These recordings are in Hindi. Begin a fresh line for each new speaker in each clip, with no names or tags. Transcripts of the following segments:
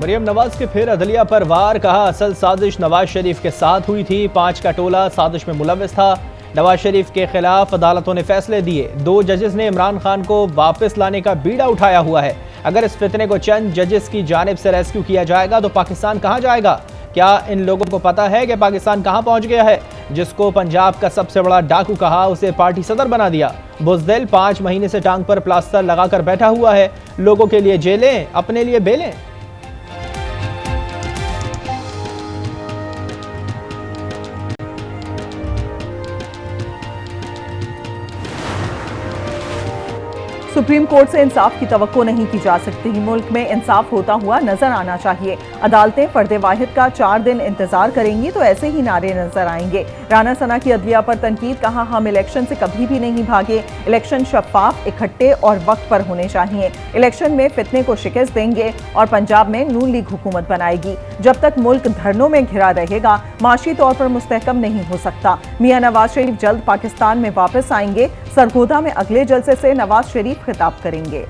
मरियम नवाज के फिर अदलिया पर वार, कहा असल साजिश नवाज शरीफ के साथ हुई थी, 5 का टोला साजिश में मुलव्विस था। नवाज शरीफ के खिलाफ अदालतों ने फैसले दिए, 2 जजेस ने इमरान खान को वापस लाने का बीड़ा उठाया हुआ है। अगर इस फितने को चंद जजेस की जानिब से रेस्क्यू किया जाएगा तो पाकिस्तान कहाँ जाएगा? क्या इन लोगों को पता है कि पाकिस्तान कहाँ पहुंच गया है? जिसको पंजाब का सबसे बड़ा डाकू कहा उसे पार्टी सदर बना दिया। बुज़दिल 5 महीने से टांग पर प्लास्टर लगाकर बैठा हुआ है। लोगों के लिए जेलें, अपने लिए बेलें।
सुप्रीम कोर्ट से इंसाफ की तवक्को नहीं की जा सकती। मुल्क में इंसाफ होता हुआ नजर आना चाहिए। अदालतें फर्द वाहिद का 4 दिन इंतजार करेंगी तो ऐसे ही नारे नजर आएंगे। राना सना की अदलिया पर तनकीद, कहा हम इलेक्शन से कभी भी नहीं भागे। इलेक्शन शफाफ, इकट्ठे और वक्त पर होने चाहिए। इलेक्शन में फितने को शिकस्त देंगे और पंजाब में नून लीग हुकूमत बनाएगी। जब तक मुल्क धरनों में घिरा रहेगा, माशी तौर पर मुस्तहकम नहीं हो सकता। मियां नवाज शरीफ जल्द पाकिस्तान में वापस आएंगे। सरगोधा में अगले जलसे से नवाज शरीफ खिताब करेंगे।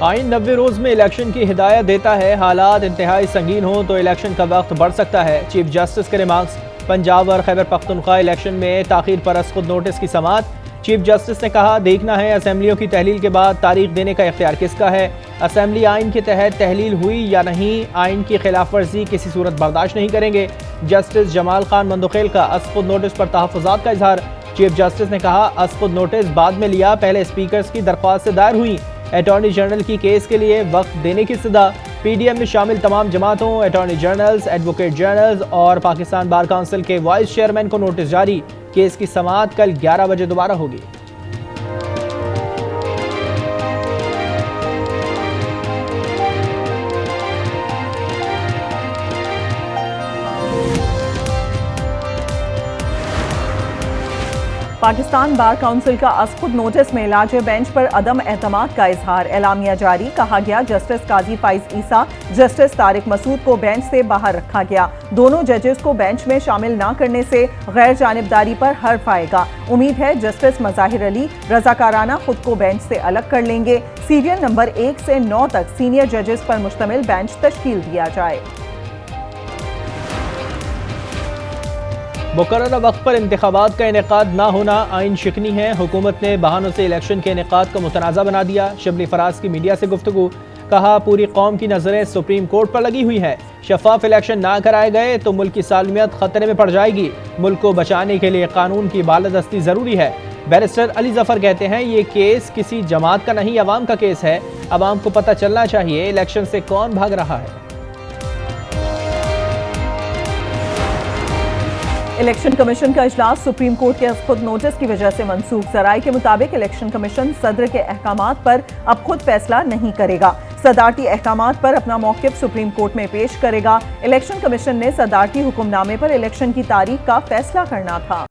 आइन 90 रोज में इलेक्शन की हिदायत देता है। हालात इंतहाई संगीन हो तो इलेक्शन का वक्त बढ़ सकता है। चीफ जस्टिस के रिमार्क्स। पंजाब और खैबर पख्तूनख्वा इलेक्शन में ताखीर पर खुद नोटिस की समाअत। चीफ जस्टिस ने कहा, देखना है असेंबलियों की तहलील के बाद तारीख देने का इख्तियार किसका है। असेंबली आइन के तहत तहलील हुई या नहीं, आइन की खिलाफ वर्जी किसी सूरत बर्दाश्त नहीं करेंगे। जस्टिस जमाल खान मंदुखेल का खुद नोटिस पर तहफ़्फ़ुज़ात का इजहार। चीफ जस्टिस ने कहा, खुद नोटिस बाद में लिया, पहले स्पीकर्स की दरख्वास्त से दायर हुई। अटॉर्नी जनरल की केस के लिए वक्त देने की सदा। पीडीएम में शामिल तमाम जमातों, अटॉर्नी जनरल्स, एडवोकेट जनरल्स और पाकिस्तान बार काउंसिल के वाइस चेयरमैन को नोटिस जारी। केस की समाअत कल 11 बजे दोबारा होगी।
पाकिस्तान बार काउंसिल का खुद नोटिस में इलाज बेंच पर अदम एतमाद का इजहार। एलामिया जारी, कहा गया जस्टिस काजी फाइज ईसा, जस्टिस तारिक मसूद को बेंच से बाहर रखा गया। दोनों जजेस को बेंच में शामिल न करने से गैर जानिबदारी पर हर्फ आएगा। उम्मीद है जस्टिस मज़ाहिर अली रजाकाराना खुद को बेंच से अलग कर लेंगे। सीरियल नंबर 1 से 9 तक सीनियर जजेस पर मुश्तमिल बेंच तश्कील दिया जाए।
मुकर्रर वक्त पर इंतखाबात का इनेकाद ना होना आइन शिकनी है। हुकूमत ने बहानों से इलेक्शन के इनेकाद को मुतनाज़ा बना दिया। शिबली फराज की मीडिया से गुफ्तगू, कहा पूरी कौम की नज़रें सुप्रीम कोर्ट पर लगी हुई है। शफाफ इलेक्शन ना कराए गए तो मुल्क की सालमियत खतरे में पड़ जाएगी। मुल्क को बचाने के लिए कानून की बालादस्ती ज़रूरी है। बैरिस्टर अली जफर कहते हैं, ये केस किसी जमात का नहीं, अवाम का केस है। अवाम को पता चलना चाहिए इलेक्शन से कौन भाग रहा है।
इलेक्शन कमीशन का इजलास सुप्रीम कोर्ट के खुद नोटिस की वजह से मनसूख। जराये के मुताबिक इलेक्शन कमीशन सदर के अहकामात पर अब खुद फैसला नहीं करेगा। सदारती अहकामात पर अपना मौक़िफ़ सुप्रीम कोर्ट में पेश करेगा। इलेक्शन कमीशन ने सदारती हुक्मनामे पर इलेक्शन की तारीख का फैसला करना था।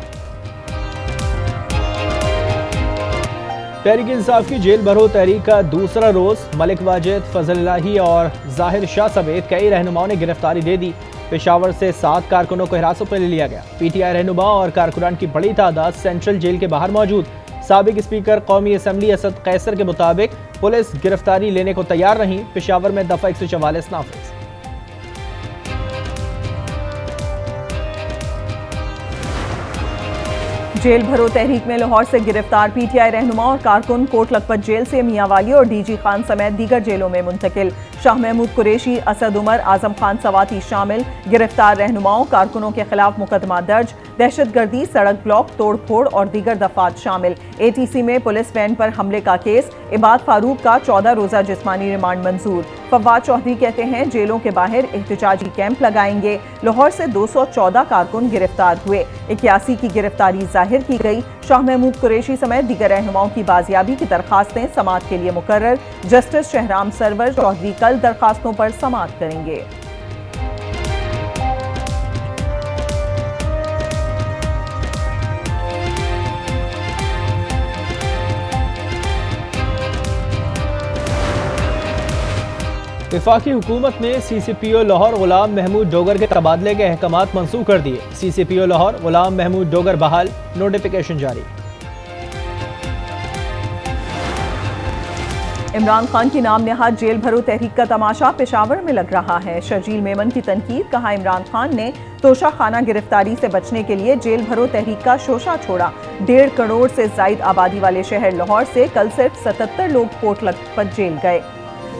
तहरीक इंसाफ की जेल भरो तहरीक का दूसरा रोज। मलिक वाजिद, फजल इलाही और जाहिर शाह समेत कई रहनुमाओं ने गिरफ्तारी दे दी। पेशावर से 7 कारकुनों को हिरासत में ले लिया गया। पीटीआई रहनुमा और कारकुनान की बड़ी तादाद सेंट्रल जेल के बाहर मौजूद। साबिक स्पीकर कौमी असम्बली असद कैसर के मुताबिक पुलिस गिरफ्तारी लेने को तैयार नहीं। पेशावर में दफा 144 नाफिज।
जेल भरो तहरीक में लाहौर से गिरफ्तार पीटीआई रहनुमा और कारकुन कोट लखपत जेल से मियांवाली और डीजी खान समेत दीगर जेलों में मुंतकिल। शाह महमूद कुरैशी, असद उमर, आजम खान सवाती शामिल। गिरफ्तार रहनुमाओं कारकुनों के खिलाफ मुकदमा दर्ज। दहशतगर्दी, सड़क ब्लॉक, तोड़ फोड़ और दीगर दफात शामिल। एटीसी में पुलिस वैन पर हमले का केस। इबाद फारूक का 14 रोजा जिस्मानी रिमांड मंजूर। फवाद चौधरी कहते हैं जेलों के बाहर एहतजाजी कैंप लगाएंगे। लाहौर से 214 कारकुन गिरफ्तार हुए। 81 की गिरफ्तारी जाहिर की गई। शाह महमूद कुरैशी समेत दीगर रहनुमाओं की बाजियाबी की दरखास्तें समाअत के लिए मुकर्रर। जस्टिस शहराम सरवर चौधरी कल दरखास्तों पर समाअत करेंगे।
वफाकी हुकूमत ने CCPO लाहौर गुलाम महमूद डोगर के तबादले के अहकामात मंसूख कर दिए। CCPO लाहौर गुलाम महमूद डोगर बहाल, नोटिफिकेशन जारी।
इमरान खान की नाम नेहाद जेल भरो तहरीक का तमाशा पेशावर में लग रहा है। शर्जील मेमन की तनकीद, कहा इमरान खान ने तोशा खाना गिरफ्तारी से बचने के लिए जेल भरो तहरीक का शोशा छोड़ा। 1.5 करोड़ से जायद आबादी वाले शहर लाहौर से कल सिर्फ 77 लोग कोट लखपत जेल गए।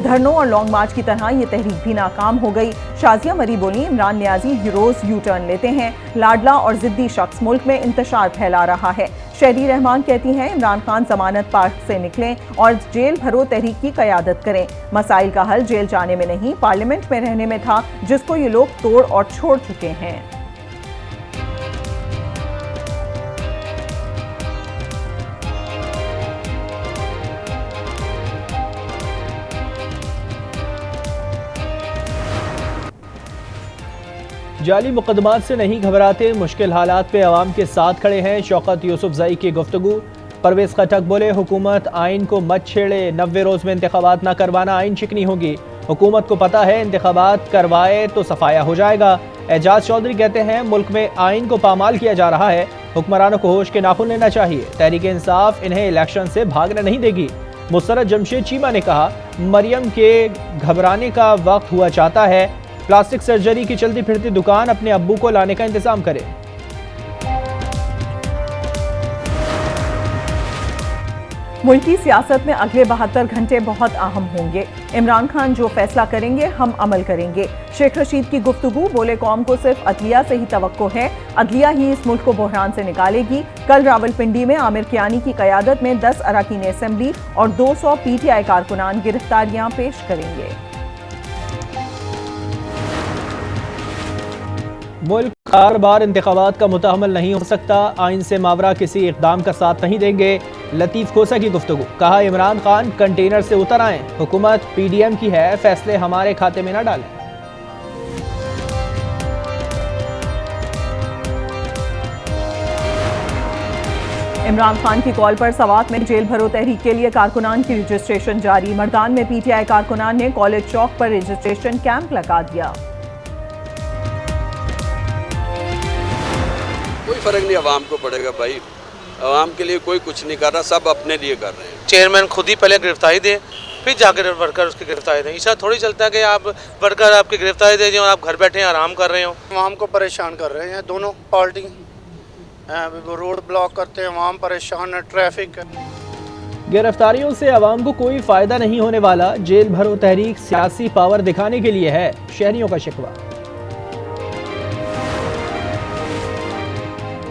धरनों और लॉन्ग मार्च की तरह ये तहरीक भी नाकाम हो गई। शाजिया मरी बोली, इमरान न्याजी रोज यू टर्न लेते हैं। लाडला और जिद्दी शख्स मुल्क में इंतशार फैला रहा है। शहरी रहमान कहती हैं इमरान खान जमानत पार्क से निकलें और जेल भरो तहरीक की क़यादत करें। मसाइल का हल जेल जाने में नहीं, पार्लियामेंट में रहने में था, जिसको ये लोग तोड़ और छोड़ चुके हैं।
जाली मुकदमात से नहीं घबराते, मुश्किल हालात पे अवाम के साथ खड़े हैं। शौकत यूसुफजई की गुफ्तगू। परवेज खटक बोले, हुकूमत आइन को मत छेड़े, 90 रोज में इंतखाबात ना करवाना आइन शिकनी होगी। हुकूमत को पता है इंतखाबात करवाए तो सफाया हो जाएगा। एजाज चौधरी कहते हैं मुल्क में आइन को पामाल किया जा रहा है, हुक्मरानों को होश के नाखून लेना चाहिए। तहरीक इंसाफ इन्हें इलेक्शन से भागने नहीं देगी। मुसरत जमशेद चीमा ने कहा, मरियम के घबराने का वक्त हुआ चाहता है, प्लास्टिक सर्जरी की चलती फिरती दुकान अपने अब्बू को लाने का इंतजाम करे।
मुल्की सियासत में अगले 72 घंटे बहुत अहम होंगे। इमरान खान जो फैसला करेंगे हम अमल करेंगे। शेख रशीद की गुफ्तगू, बोले कौम को सिर्फ अदलिया से ही तवक्को है, अदलिया ही इस मुल्क को बहरान से निकालेगी। कल रावलपिंडी में आमिर कियानी की क़यादत में 10 अरकान असेंबली और 200 PTI कारकुनान गिरफ्तारियां पेश करेंगे।
मुल्क बार बार इंतखाबात का मुतहम्मल नहीं हो सकता, आइन से मावरा किसी इक़दाम का साथ नहीं देंगे। लतीफ़ खोसा की गुफ्तगू, कहा इमरान खान कंटेनर से उतर आएं, हुकूमत PDM की है, फैसले हमारे खाते में न डालें।
इमरान खान की कॉल पर सवात में जेल भरो तहरीक के लिए कारकुनान की रजिस्ट्रेशन जारी। मर्दान में PTI कारकुनान ने कॉलेज चौक पर रजिस्ट्रेशन कैंप लगा दिया।
कोई फर्क नहीं आवाम को पड़ेगा भाई, आवाम के लिए कोई कुछ नहीं कर रहा, सब अपने लिए कर रहे हैं।
चेयरमैन खुद ही पहले गिरफ्तारी दे, फिर जाकर वर्कर उसकी गिरफ्तारी दें। ऐसा थोड़ी चलता है कि आप वर्कर आपकी गिरफ्तारी दे दें और आप घर बैठे आराम कर रहे हो।
आवाम को परेशान कर रहे हैं दोनों पार्टी, रोड ब्लॉक करते हैं, आवाम परेशान है, ट्रैफिक।
गिरफ्तारियों से आवाम को कोई फायदा नहीं होने वाला, जेल भरो तहरीक सियासी पावर दिखाने के लिए है, शहरियों का शिकवा।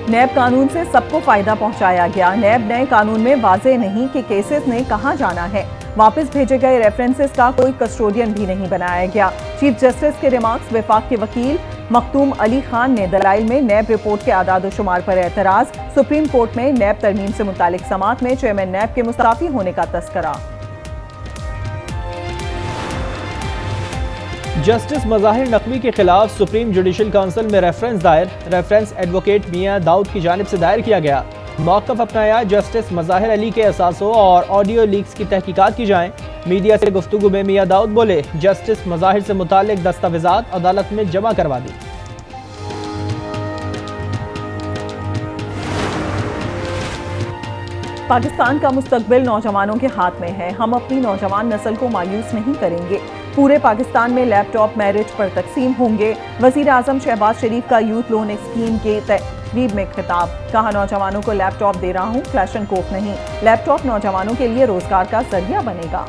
नैब कानून से सबको फायदा पहुंचाया गया। नैब नए कानून में वाजे नहीं कि केसेस ने कहां जाना है। वापस भेजे गए रेफरेंसेस का कोई कस्टोडियन भी नहीं बनाया गया। चीफ जस्टिस के रिमार्क्स, वफाक के वकील मखतूम अली खान ने दलाइल में नैब रिपोर्ट के आदाद शुमार पर एतराज। सुप्रीम कोर्ट में नैब तरमीम से मुतालिक समात में चेयरमैन नैब के मुस्ताफी होने का तस्करा।
जस्टिस मज़ाहिर नकवी के खिलाफ सुप्रीम जुडिशल काउंसिल में रेफरेंस दायर। रेफरेंस एडवोकेट मियां दाऊद की जानिब से दायर किया गया। मौक़िफ़ अपनाया, जस्टिस मज़ाहिर अली के असासों और ऑडियो लीक्स की तहकीकात की जाएं। मीडिया से गुफ्तगू में मियां दाऊद बोले, जस्टिस मज़ाहिर से मुतालिक दस्तावेज़ात अदालत में जमा करवा दी।
पाकिस्तान का मुस्तकबिल नौजवानों के हाथ में है, हम अपनी नौजवान नस्ल को मायूस नहीं करेंगे। पूरे पाकिस्तान में लैपटॉप मैरिज पर तकसीम होंगे। वज़ीर आज़म शहबाज शरीफ का यूथ लोन स्कीम के तकरीब में खिताब, कहा नौजवानों को लैपटॉप दे रहा हूँ, क्लैशनकोफ नहीं। लैपटॉप नौजवानों के लिए रोजगार का जरिया बनेगा।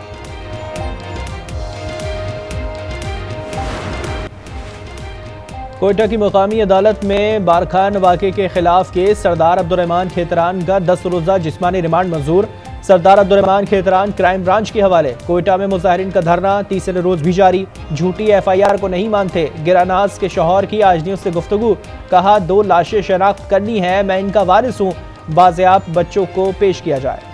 कोयटा की मुकामी अदालत में बारखान वाक़े के खिलाफ केस। सरदार अब्दुर्रहमान खेतरान का 10 रोज़ा जिस्मानी रिमांड मंजूर। सरदार अब्दुर्रहमान खेतरान क्राइम ब्रांच के हवाले। कोयटा में मुजाहिरीन का धरना तीसरे रोज भी जारी। झूठी FIR को नहीं मानते। गिरानाज के शौहर की आज न्यूज़ से गुफ्तगू, कहा 2 लाशें शनाख्त करनी है, मैं इनका वारिस हूँ, बाज़ेयाब बच्चों को पेश किया जाए।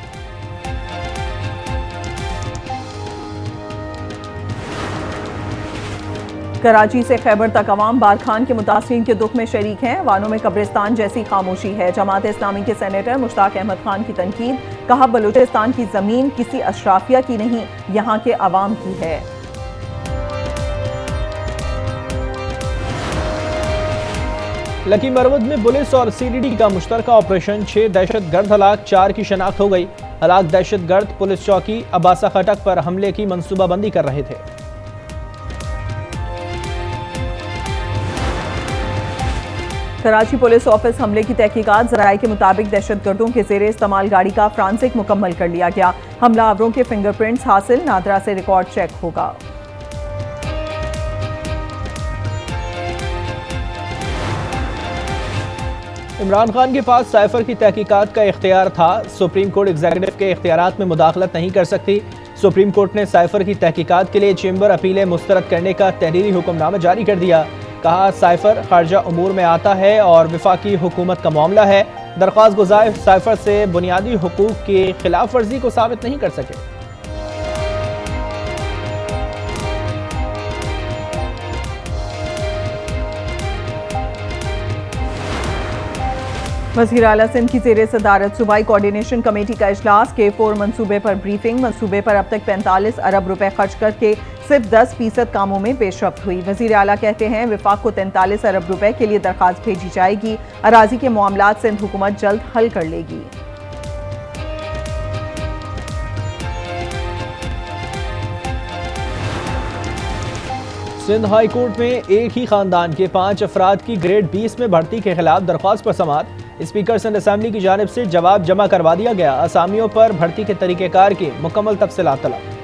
कराची से खैबर तक अवाम बारखान के मुतासरीन के दुख में शरीक हैं। वानों में कब्रिस्तान जैसी खामोशी है। जमात इस्लामी के सेनेटर मुश्ताक अहमद खान की तनकीद, कहा बलूचिस्तान की जमीन किसी अशराफिया की नहीं, यहाँ के अवाम की है।
लकी मरवद में पुलिस और CDD का मुश्तरका ऑपरेशन, 6 दहशतगर्द हलाक, 4 की शनाख्त हो गई। हलाक दहशतगर्द पुलिस चौकी अब्बासा खटक पर हमले की मंसूबाबंदी कर रहे थे।
कराची पुलिस ऑफिस हमले की तहकीकात, ज़राए के मुताबिक दहशतगर्दों के ज़ेरे इस्तेमाल गाड़ी का फ्रांसिक मुकम्मल कर लिया गया। हमलावरों के फिंगरप्रिंट्स हासिल, नादरा से रिकॉर्ड चेक होगा।
इमरान खान के पास साइफर की तहकीकात का इख्तियार था। सुप्रीम कोर्ट एग्जीक्यूटिव के इख्तियारात में मुदाखलत नहीं कर सकती। सुप्रीम कोर्ट ने साइफर की तहकीकात के लिए चेंबर अपीलें मुस्तरद करने का तहरीरी हुक्मनामा जारी कर दिया। कहा, साइफर खारजा उमूर में आता है और वफाकी हुकूमत का मामला है। दरख्वास्त गुज़ार साइफर से बुनियादी हुकूक की खिलाफ वर्जी को साबित नहीं कर सके।
वज़ीर आला सिंध की ज़ेरे सदारत सूबाई कोऑर्डिनेशन कमेटी का इजलास, K4 मंसूबे पर ब्रीफिंग। मंसूबे पर अब तक 45 अरब रुपए खर्च करके सिर्फ 10% कामों में पेशरफ्त हुई। वज़ीर आला कहते हैं विफाक को 43 अरब रुपए के लिए दरख्वास्त भेजी जाएगी। अराजी के मामलात सिंध हुकूमत जल्द हल कर लेगी।
सिंध हाई कोर्ट में एक ही खानदान के 5 अफराद की ग्रेड 20 में भर्ती के खिलाफ दरख्वास्त पर समाअत। स्पीकर सिंध असेंबली की जानिब से जवाब जमा करवा दिया गया। असामियों पर भर्ती के तरीक़ेकार की मुकम्मल तफसीलात तलब।